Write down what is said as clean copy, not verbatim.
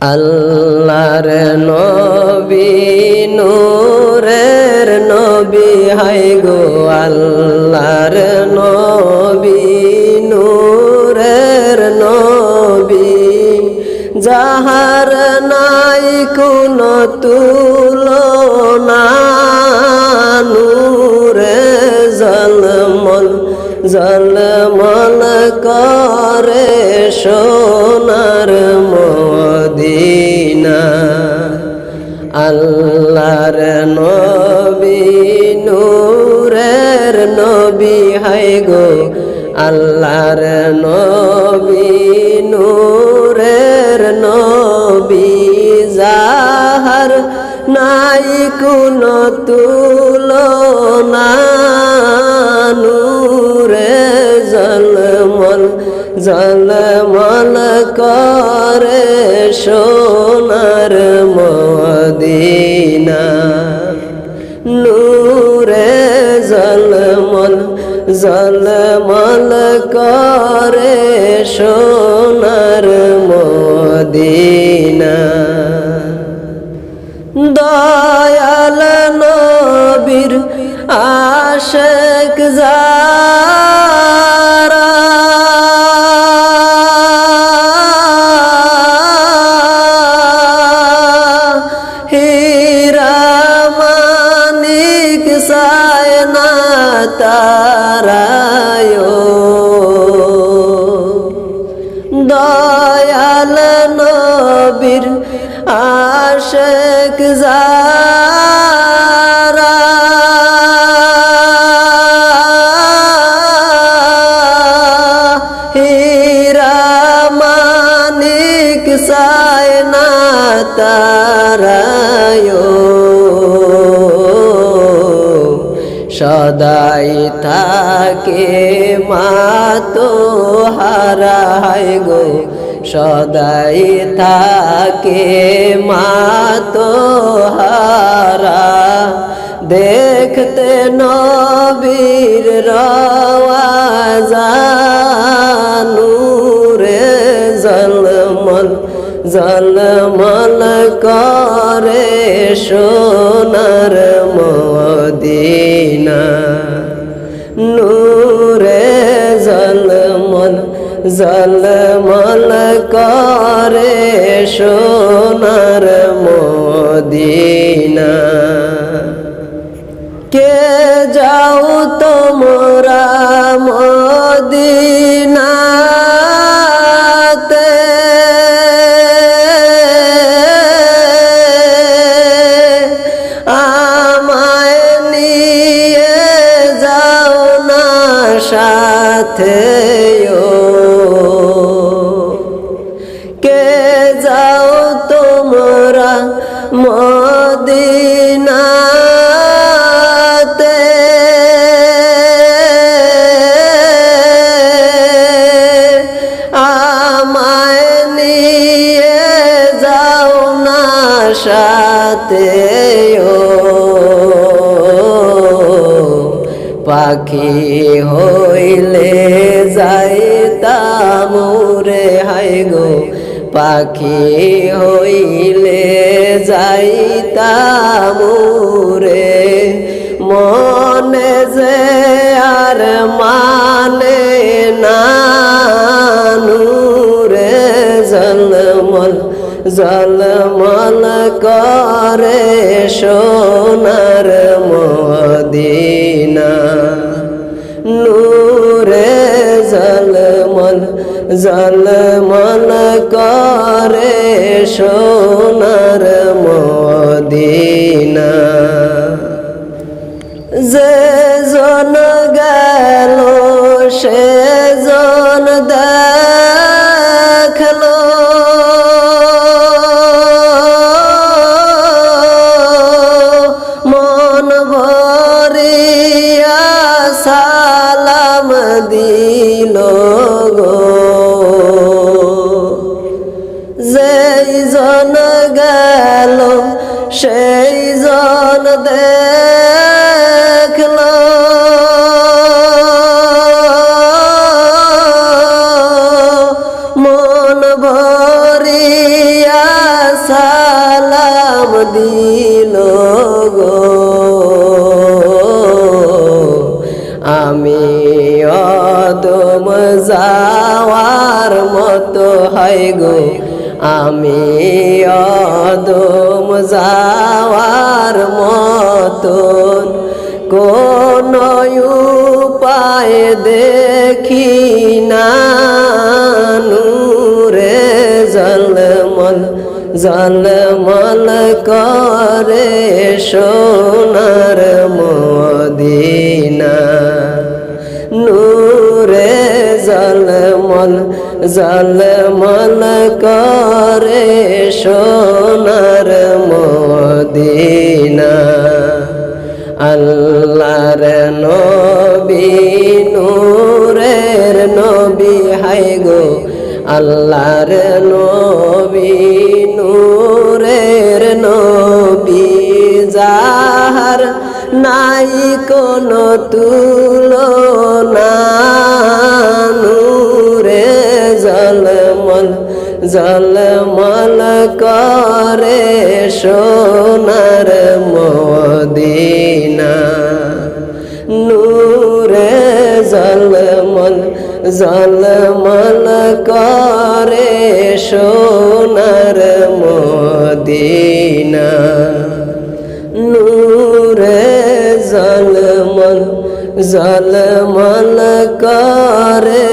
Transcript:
আল্লাহর নবী নূরের নবী হায় গো আল্লাহর নবী নূরের নবী যাহার নাই কোনো তুলনা নূরে ঝলমল ঝলমল করে সোনার মদিনা আল্লাহর নবী নূরের নবী হায় গো আল্লাহর নবী নূরের নবী যাহার নাই কোনো তুলনা নূরে ঝলমল ঝলমল করে সোনার মদিনা নূরে ঝলমল ঝলমল করে সোনার মদিনা দয়াল নবীর আশিক যারা হীরা মানিক চায় না তারায়ো দয়াল নবীর আশিক যারা হীরা মানিক চায় না তারায়ো সদাই থাকে মাতো হারায় গো সদাই থাকে মাতো হারা দেখতে নবীর রওয়াজা নূরে ঝলমল ঝলমল করে সোনার মদিনা নূরে ঝলমল ঝলমল করে সোনার মদিনা কে যাও তোমরা মদিনাতে আমায় নিয়ে যাও না সাথে কে যাও তোমরা মদিনাতে আমায় নিয়ে যাও না সাথে পাখি হইলে যাইতাম রে হায় গো পাখি হইলে যাইতাম রে মনে যে আর মানে না নূরে ঝলমল ঝলমল করে সোনার মদিনা নূরে ঝলমল ঝলমল করে সোনার মদিনা যে জন গেল সে জন দেখলো মন ভরিয়া সালাম দিল গো যেই জন গেল সেই জন দেখলো মন ভরিয়া সালাম দিল গো আমি অদম যাওয়ার মতো হয় গো আমি অদম যাওয়ার মতন কোন উপায় দেখি না নূরে ঝলমল ঝলমল করে সোনার মদিনা নূরে ঝলমল ঝলমল করে সোনার মদিনা আল্লাহর নবী নূরের নবী হায় গো আল্লাহর নবী নূরের নবী যাহার নাই কোনো তুলনা নূরে ঝলমল ঝলমল করে সোনার মদিনা নূরে ঝলমল ঝলমল করে সোনার মদিনা নূরে ঝলমল ঝলমল করে